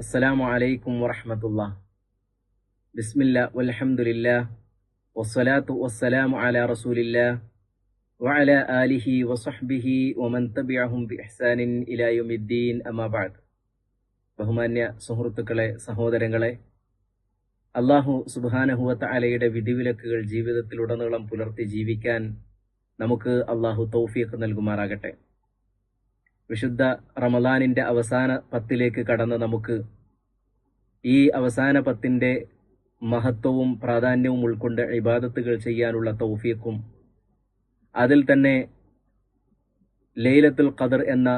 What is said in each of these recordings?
അസ്സലാമു അലൈക്കും വറഹ്മത്തുള്ളാഹി. ബിസ്മില്ലാ വൽഹംദുലില്ലാ വസ്സലാത്തു വസ്സലാമു അലാ റസൂലില്ലാ വഅലാ ആലിഹി വസഹ്ബിഹി വമൻ തബിഅഹും ബിഇഹ്സാനിൻ ഇലാ യൗമിദ്ദീൻ. അമ്മാ ബഅദ്. ബഹുമാന്യ സുഹൃത്തുക്കളെ, സഹോദരങ്ങളെ, അല്ലാഹു സുബ്ഹാനഹു വ തആലയുടെ വിധിവിലക്കുകൾ ജീവിതത്തിലുടനീളം പുലർത്തി ജീവിക്കാൻ നമുക്ക് അല്ലാഹു തൗഫീഖ് നൽകുമാറാകട്ടെ. വിശുദ്ധ റമളാനിന്റെ അവസാന 10ലേക്ക് കടന്ന നമുക്ക് ഈ അവസാന 10ന്റെ മഹത്വവും പ്രാധാന്യവും ഉൾക്കൊണ്ട് ഇബാദത്തുകൾ ചെയ്യാനുള്ള തൗഫീഖും, അതിൽ തന്നെ ലൈലത്തുൽ ഖദർ എന്ന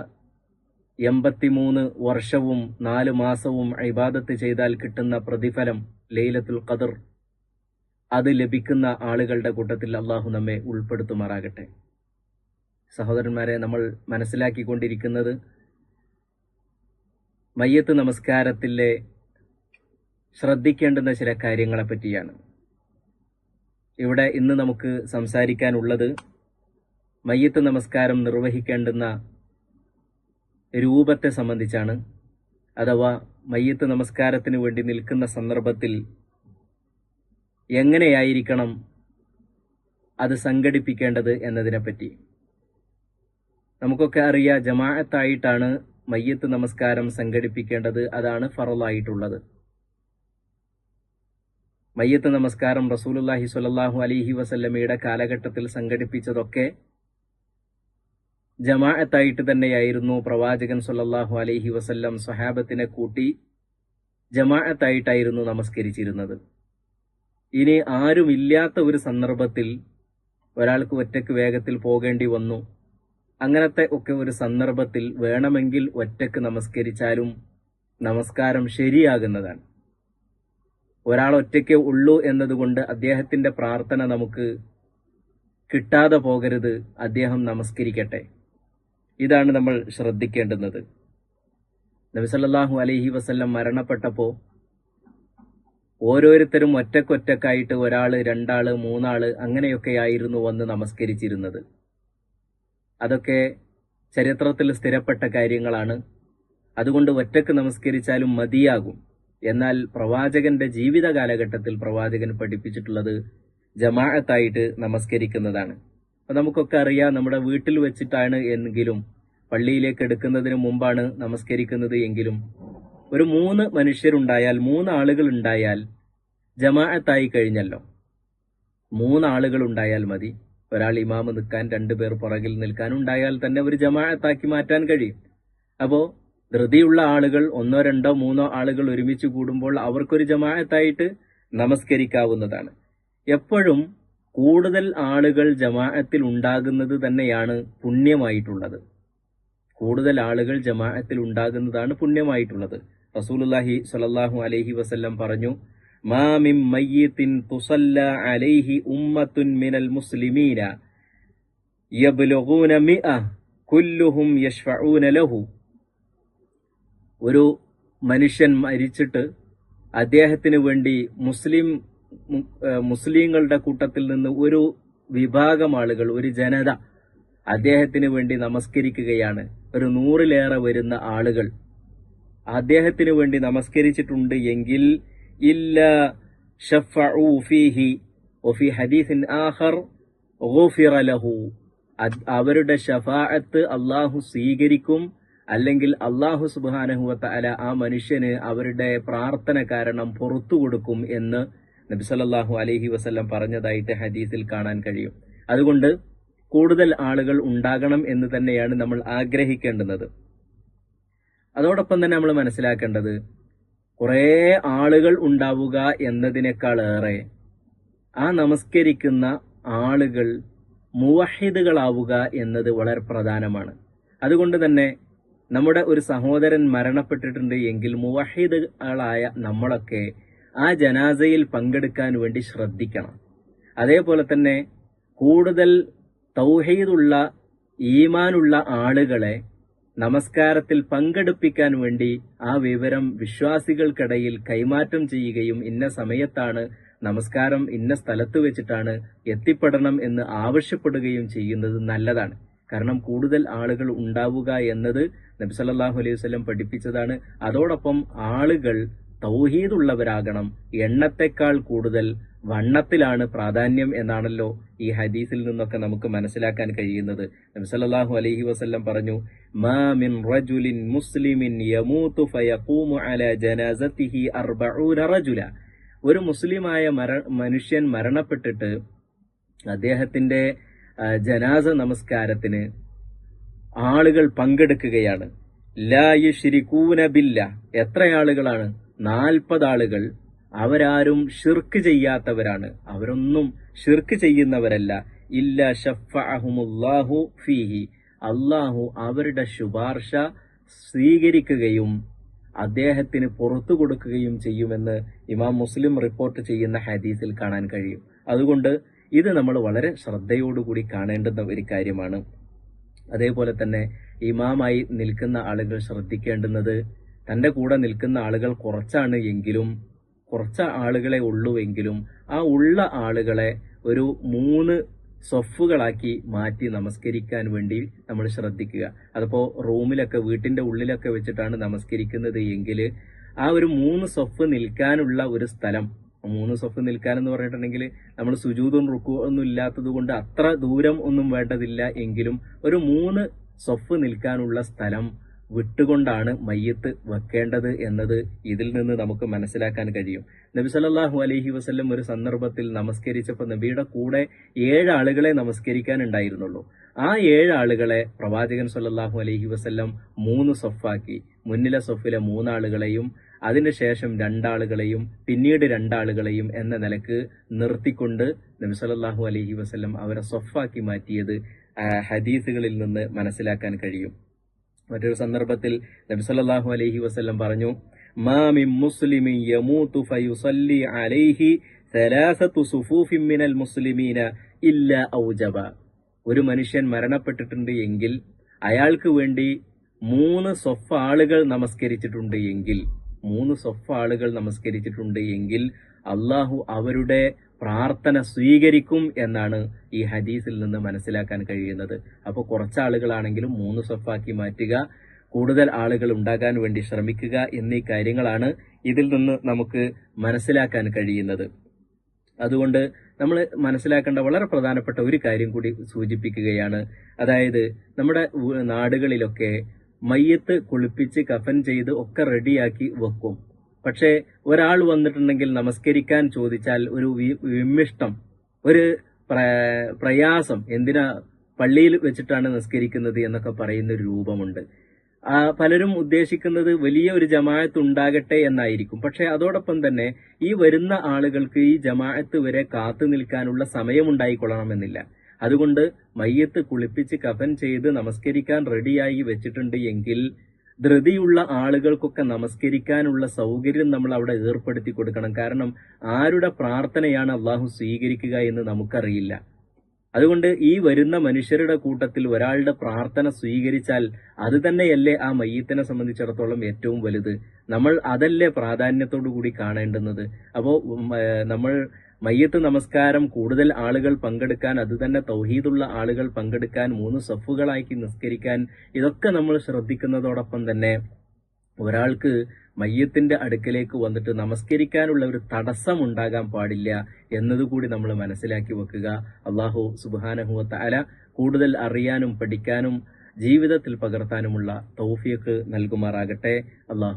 83 വർഷവും 4 മാസവും ഇബാദത്ത് ചെയ്താൽ കിട്ടുന്ന പ്രതിഫലം, ലൈലത്തുൽ ഖദർ, അത് ലഭിക്കുന്ന ആളുകളുടെ കൂട്ടത്തിൽ അള്ളാഹു നമ്മെ ഉൾപ്പെടുത്തുമാറാകട്ടെ. സഹോദരന്മാരെ, നമ്മൾ മനസ്സിലാക്കിക്കൊണ്ടിരിക്കുന്നത് മയ്യത്ത് നമസ്കാരത്തിലെ ശ്രദ്ധിക്കേണ്ടുന്ന ചില കാര്യങ്ങളെ പറ്റിയാണ്. ഇവിടെ ഇന്ന് നമുക്ക് സംസാരിക്കാനുള്ളത് മയ്യത്ത് നമസ്കാരം നിർവഹിക്കേണ്ടുന്ന രൂപത്തെ സംബന്ധിച്ചാണ്. അഥവാ മയ്യത്ത് നമസ്കാരത്തിന് വേണ്ടി നിൽക്കുന്ന സന്ദർഭത്തിൽ എങ്ങനെയായിരിക്കണം അത് സംഘടിപ്പിക്കേണ്ടത് എന്നതിനെപ്പറ്റി. നമുക്കൊക്കെ അറിയാം, ജമാഅത്തായിട്ടാണ് മയ്യത്ത് നമസ്കാരം സംഘടിപ്പിക്കേണ്ടത്. അതാണ് ഫറളായിട്ടുള്ളത്. മയ്യത്ത് നമസ്കാരം റസൂലുള്ളാഹി സ്വല്ലല്ലാഹു അലൈഹി വസല്ലമയുടെ കാലഘട്ടത്തിൽ സംഘടിപ്പിച്ചതൊക്കെ ജമാഅത്തായിട്ട് തന്നെയായിരുന്നു. പ്രവാചകൻ സ്വല്ലല്ലാഹു അലൈഹി വസല്ലം സ്വഹാബത്തിനെ കൂട്ടി ജമാഅത്തായിട്ടായിരുന്നു നമസ്കരിച്ചിരുന്നത്. ഇനി ആരുമില്ലാത്ത ഒരു സന്ദർഭത്തിൽ ഒരാൾക്ക് ഒറ്റയ്ക്ക് വേഗത്തിൽ പോകേണ്ടി വന്നു, അങ്ങനത്തെ ഒക്കെ ഒരു സന്ദർഭത്തിൽ വേണമെങ്കിൽ ഒറ്റയ്ക്ക് നമസ്കരിച്ചാലും നമസ്കാരം ശരിയാകുന്നതാണ്. ഒരാൾ ഒറ്റയ്ക്കേ ഉള്ളൂ എന്നതുകൊണ്ട് അദ്ദേഹത്തിന്റെ പ്രാർത്ഥന നമുക്ക് കിട്ടാതെ പോകരുത്. അദ്ദേഹം നമസ്കരിക്കട്ടെ. ഇതാണ് നമ്മൾ ശ്രദ്ധിക്കേണ്ടുന്നത്. നബി സല്ലല്ലാഹു അലൈഹി വസല്ലം മരണപ്പെട്ടപ്പോൾ ഓരോരുത്തരും ഒറ്റക്കൊറ്റക്കായിട്ട്, ഒരാള്, രണ്ടാള്, മൂന്നാള്, അങ്ങനെയൊക്കെയായിരുന്നു വന്ന് നമസ്കരിച്ചിരുന്നത്. അതൊക്കെ ചരിത്രത്തിൽ സ്ഥിരപ്പെട്ട കാര്യങ്ങളാണ്. അതുകൊണ്ട് ഒറ്റക്ക് നമസ്കരിച്ചാലും മതിയാകും. എന്നാൽ പ്രവാചകന്റെ ജീവിത കാലഘട്ടത്തിൽ പ്രവാചകൻ പഠിപ്പിച്ചിട്ടുള്ളത് ജമാഅത്തായിട്ട് നമസ്കരിക്കുന്നതാണ്. അപ്പൊ നമുക്കൊക്കെ അറിയാം, നമ്മുടെ വീട്ടിൽ വെച്ചിട്ടാണ് എങ്കിലും, പള്ളിയിലേക്ക് എടുക്കുന്നതിന് മുമ്പാണ് നമസ്കരിക്കുന്നത് എങ്കിലും, ഒരു 3 മനുഷ്യരുണ്ടായാൽ, 3 ആളുകൾ ഉണ്ടായാൽ ജമാഅത്തായി കഴിഞ്ഞല്ലോ. 3 ആളുകൾ ഉണ്ടായാൽ മതി. ഒരാൾ ഇമാമ് നിൽക്കാൻ, 2 പേർ പുറകിൽ നിൽക്കാൻ ഉണ്ടായാൽ തന്നെ ഒരു ജമാഅത്താക്കി മാറ്റാൻ കഴിയും. അപ്പോ ധൃതിയുള്ള ആളുകൾ 1, 2, 3 ആളുകൾ ഒരുമിച്ച് കൂടുമ്പോൾ അവർക്കൊരു ജമാഅത്തായിട്ട് നമസ്കരിക്കാവുന്നതാണ്. എപ്പോഴും കൂടുതൽ ആളുകൾ ജമാഅത്തിൽ ഉണ്ടാകുന്നത് തന്നെയാണ് പുണ്യമായിട്ടുള്ളത്. കൂടുതൽ ആളുകൾ ജമാഅത്തിൽ ഉണ്ടാകുന്നതാണ് പുണ്യമായിട്ടുള്ളത്. റസൂലുള്ളാഹി സ്വല്ലല്ലാഹു അലൈഹി വസല്ലം പറഞ്ഞു, മാ മിൻ മയ്യിത്തിൻ തുസല്ല അലൈഹി ഉമ്മത്തുൻ മിനൽ മുസ്ലിമീന യബ്ലുഗൂന 100 കുല്ലുഹും യശ്ഫഊന ലഹു. ഒരു മനുഷ്യൻ മരിച്ചിട്ട് അദ്ദേഹത്തിന് വേണ്ടി മുസ്ലിങ്ങളുടെ കൂട്ടത്തിൽ നിന്ന് ഒരു വിഭാഗം ആളുകൾ, ഒരു ജനത അദ്ദേഹത്തിന് വേണ്ടി നമസ്കരിക്കുകയാണ്. ഒരു 100-ലേറെ വരുന്ന ആളുകൾ അദ്ദേഹത്തിന് വേണ്ടി നമസ്കരിച്ചിട്ടുണ്ട് എങ്കിൽ ഇല്ലാ ശഫഉ ഫീഹി വഫി ഹദീസിൻ ആഖർ ഗുഫിറ ലഹു. അവരുടെ ശഫാഅത്ത് അല്ലാഹു സ്വീകരിക്കും, അല്ലെങ്കിൽ അല്ലാഹു സുബ്ഹാനഹു വ തആല ആ മനുഷ്യന് അവരുടെ പ്രാർത്ഥന കാരണം പുറത്തു കൊടുക്കും എന്ന് നബി സല്ലല്ലാഹു അലൈഹി വസല്ലം പറഞ്ഞതായിട്ട് ഹദീസിൽ കാണാൻ കഴിയും. അതുകൊണ്ട് കൂടുതൽ ആളുകൾ ഉണ്ടാകണം എന്ന് തന്നെയാണ് നമ്മൾ ആഗ്രഹിക്കേണ്ടുന്നത്. അതോടൊപ്പം തന്നെ നമ്മൾ മനസ്സിലാക്കേണ്ടത്, കുറേ ആളുകൾ ഉണ്ടാവുക എന്നതിനേക്കാളേറെ ആ നമസ്കരിക്കുന്ന ആളുകൾ മുവഹിദുകളാവുക എന്നത് വളരെ പ്രധാനമാണ്. അതുകൊണ്ട് തന്നെ നമ്മുടെ ഒരു സഹോദരൻ മരണപ്പെട്ടിട്ടുണ്ട് എങ്കിൽ മുവഹിദുകളായ നമ്മളൊക്കെ ആ ജനാസയിൽ പങ്കെടുക്കാൻ വേണ്ടി ശ്രദ്ധിക്കണം. അതേപോലെ തന്നെ കൂടുതൽ തൗഹീദുള്ള, ഈമാനുള്ള ആളുകളെ നമസ്കാരത്തിൽ പങ്കെടുപ്പിക്കാൻ വേണ്ടി ആ വിവരം വിശ്വാസികൾക്കിടയിൽ കൈമാറ്റം ചെയ്യുകയും, ഇന്ന സമയത്താണ് നമസ്കാരം, ഇന്ന സ്ഥലത്ത് വെച്ചിട്ടാണ് എത്തിപ്പെടണം എന്ന് ആവശ്യപ്പെടുകയും ചെയ്യുന്നത് നല്ലതാണ്. കാരണം കൂടുതൽ ആളുകൾ ഉണ്ടാവുക എന്നത് നബി സല്ലല്ലാഹു അലൈഹി വസല്ലം പഠിപ്പിച്ചതാണ്. അതോടൊപ്പം ആളുകൾ തൗഹീദുള്ളവരാകണം, എണ്ണത്തെക്കാൾ കൂടുതൽ വണ്ണത്തിലാണ് പ്രാധാന്യം എന്നാണല്ലോ ഈ ഹദീസിൽ നിന്നൊക്കെ നമുക്ക് മനസ്സിലാക്കാൻ കഴിയുന്നത്. നബി സല്ലല്ലാഹു അലൈഹി വസല്ലം പറഞ്ഞു, മാ മിൻ റജുലിൻ മുസ്ലിമിൻ യമൂതു ഫയഖൂമു അലാ ജനാസതിഹി 40 റജുല. ഒരു മുസ്ലിമായ മനുഷ്യൻ മരണപ്പെട്ടിട്ട് അദ്ദേഹത്തിന്റെ ജനാസ നമസ്കാരത്തിന് ആളുകൾ പങ്കെടുക്കുകയാണ്. ലാ യുശ്രികൂന ബില്ലാഹ്. എത്ര ആളുകളാണ്? 40 ആളുകൾ. അവരാരും ഷിർക്ക് ചെയ്യാത്തവരാണ്, അവരൊന്നും ഷിർക്ക് ചെയ്യുന്നവരല്ല. ഇല്ല ശഫഅഹുമുല്ലാഹു ഫീഹി. അള്ളാഹു അവരുടെ ശുപാർശ സ്വീകരിക്കുകയും അദ്ദേഹത്തിന് പുറത്തു കൊടുക്കുകയും ചെയ്യുമെന്ന് ഇമാം മുസ്ലിം റിപ്പോർട്ട് ചെയ്യുന്ന ഹദീസിൽ കാണാൻ കഴിയും. അതുകൊണ്ട് ഇത് നമ്മൾ വളരെ ശ്രദ്ധയോടുകൂടി കാണേണ്ടുന്ന ഒരു കാര്യമാണ്. അതേപോലെ തന്നെ ഇമാമായി നിൽക്കുന്ന ആളുകൾ ശ്രദ്ധിക്കേണ്ടുന്നത്, തന്റെ കൂടെ നിൽക്കുന്ന ആളുകൾ കുറച്ചാണ് എങ്കിലും, കുറച്ച് ആളുകളെ ഉള്ളുവെങ്കിലും ആ ഉള്ള ആളുകളെ ഒരു 3 സ്വഫുകളാക്കി മാറ്റി നമസ്കരിക്കാൻ വേണ്ടി നമ്മൾ ശ്രദ്ധിക്കുക. അതിപ്പോ റൂമിലൊക്കെ വീട്ടിന്റെ ഉള്ളിലൊക്കെ വെച്ചിട്ടാണ് നമസ്കരിക്കുന്നത് എങ്കിൽ ആ ഒരു 3 സ്വഫ് നിൽക്കാനുള്ള ഒരു സ്ഥലം, 3 സ്വഫ് നിൽക്കാൻ എന്ന് പറഞ്ഞിട്ടുണ്ടെങ്കിൽ നമ്മൾ സുജൂദും റുക്കൂ ഒന്നും ഇല്ലാത്തത് കൊണ്ട് അത്ര ദൂരം ഒന്നും വേണ്ടതില്ല എങ്കിലും ഒരു 3 സ്വഫ് നിൽക്കാനുള്ള സ്ഥലം വിട്ടുകൊണ്ടാണ് മയ്യത്ത് വെക്കേണ്ടത് എന്നത് ഇതിൽ നിന്ന് നമുക്ക് മനസ്സിലാക്കാൻ കഴിയും. നബി സല്ലല്ലാഹു അലൈഹി വസല്ലം ഒരു സന്ദർഭത്തിൽ നമസ്കരിച്ചപ്പോൾ നബിയുടെ കൂടെ 7 ആളുകളെ നമസ്കരിക്കാൻ ഉണ്ടായിരുന്നുള്ളൂ. ആ 7 ആളുകളെ പ്രവാചകൻ സല്ലല്ലാഹു അലൈഹി വസല്ലം 3 സ്വഫാക്കി. മുന്നിലെ സ്വഫിലെ 3 ആളുകളെയും അതിനുശേഷം 2 ആളുകളെയും പിന്നീട് 2 ആളുകളെയും എന്ന നിലക്ക് നിർത്തിക്കൊണ്ട് നബി സല്ലല്ലാഹു അലൈഹി വസല്ലം അവരെ സ്വഫാക്കി മാറ്റിയത് ഹദീസുകളിൽ നിന്ന് മനസ്സിലാക്കാൻ കഴിയും. മറ്റൊരു സന്ദർഭത്തിൽ നബി സല്ലല്ലാഹു അലൈഹി വസല്ലം പറഞ്ഞു, മാ മിൻ മുസ്ലിമിൻ യമൂതു ഫയുസല്ലി അലൈഹി 3 സുഫൂഫിൻ മിനൽ മുസ്ലിമീന ഇല്ലാ ഔജബ. ഒരു മനുഷ്യൻ മരണപ്പെട്ടിട്ടുണ്ട് എങ്കിൽ അയാൾക്ക് വേണ്ടി 3 സ്വഫ് ആളുകൾ നമസ്കരിച്ചിട്ടുണ്ട് എങ്കിൽ അള്ളാഹു അവരുടെ പ്രാർത്ഥന സ്വീകരിക്കും എന്നാണ് ഈ ഹദീസിൽ നിന്ന് മനസ്സിലാക്കാൻ കഴിയുന്നത്. അപ്പോൾ കുറച്ചാളുകളാണെങ്കിലും 3 സ്വഫാക്കി മാറ്റുക, കൂടുതൽ ആളുകൾ ഉണ്ടാകാൻ വേണ്ടി ശ്രമിക്കുക എന്നീ കാര്യങ്ങളാണ് ഇതിൽ നിന്ന് നമുക്ക് മനസ്സിലാക്കാൻ കഴിയുന്നത്. അതുകൊണ്ട് നമ്മൾ മനസ്സിലാക്കേണ്ട വളരെ പ്രധാനപ്പെട്ട ഒരു കാര്യം കൂടി സൂചിപ്പിക്കുകയാണ്. അതായത് നമ്മുടെ നാടുകളിലൊക്കെ മയ്യത്ത് കുളിപ്പിച്ച് കഫൻ ചെയ്ത് ഒക്കെ റെഡിയാക്കി വെക്കും. പക്ഷേ ഒരാൾ വന്നിട്ടുണ്ടെങ്കിൽ നമസ്കരിക്കാൻ ചോദിച്ചാൽ ഒരു വിമ്മിഷ്ടം, ഒരു പ്രയാസം, എന്തിനാ പള്ളിയിൽ വെച്ചിട്ടാണ് നമസ്കരിക്കുന്നത് എന്നൊക്കെ പറയുന്ന ഒരു രൂപമുണ്ട്. പലരും ഉദ്ദേശിക്കുന്നത് വലിയ ഒരു ജമാഅത്ത് ഉണ്ടാകട്ടെ എന്നായിരിക്കും. പക്ഷെ അതോടൊപ്പം തന്നെ ഈ വരുന്ന ആളുകൾക്ക് ഈ ജമാഅത്ത് വരെ കാത്തു നിൽക്കാനുള്ള സമയമുണ്ടായിക്കൊള്ളണമെന്നില്ല. അതുകൊണ്ട് മയ്യത്ത് കുളിപ്പിച്ച് കഫൻ ചെയ്ത് നമസ്കരിക്കാൻ റെഡിയായി വെച്ചിട്ടുണ്ട് എങ്കിൽ ധൃതിയുള്ള ആളുകൾക്കൊക്കെ നമസ്കരിക്കാനുള്ള സൗകര്യം നമ്മൾ അവിടെ ഏർപ്പെടുത്തി കൊടുക്കണം. കാരണം ആരുടെ പ്രാർത്ഥനയാണ് അള്ളാഹു സ്വീകരിക്കുക എന്ന് നമുക്കറിയില്ല. അതുകൊണ്ട് ഈ വരുന്ന മനുഷ്യരുടെ കൂട്ടത്തിൽ ഒരാളുടെ പ്രാർത്ഥന സ്വീകരിച്ചാൽ അത് തന്നെയല്ലേ ആ മയ്യത്തിനെ സംബന്ധിച്ചിടത്തോളം ഏറ്റവും വലുത്. നമ്മൾ അതല്ലേ പ്രാധാന്യത്തോടു കൂടി കാണേണ്ടുന്നത്. അപ്പോൾ നമ്മൾ മയ്യത്ത് നമസ്കാരം കൂടുതൽ ആളുകൾ പങ്കെടുക്കാൻ, അത് തന്നെ തൗഹീദുള്ള ആളുകൾ പങ്കെടുക്കാൻ, 3 സഫുകളാക്കി നിസ്കരിക്കാൻ, ഇതൊക്കെ നമ്മൾ ശ്രദ്ധിക്കുന്നതോടൊപ്പം തന്നെ ഒരാൾക്ക് മയ്യത്തിന്റെ അടുക്കലേക്ക് വന്നിട്ട് നമസ്കരിക്കാനുള്ള ഒരു തടസ്സം ഉണ്ടാകാൻ പാടില്ല എന്നതുകൂടി നമ്മൾ മനസ്സിലാക്കി വെക്കുക. അള്ളാഹു സുബ്ഹാനഹു വ തആല കൂടുതൽ അറിയാനും പഠിക്കാനും ജീവിതത്തിൽ പകർത്താനുമുള്ള തൗഫീഖ് നൽകുമാറാകട്ടെ. അള്ളാഹു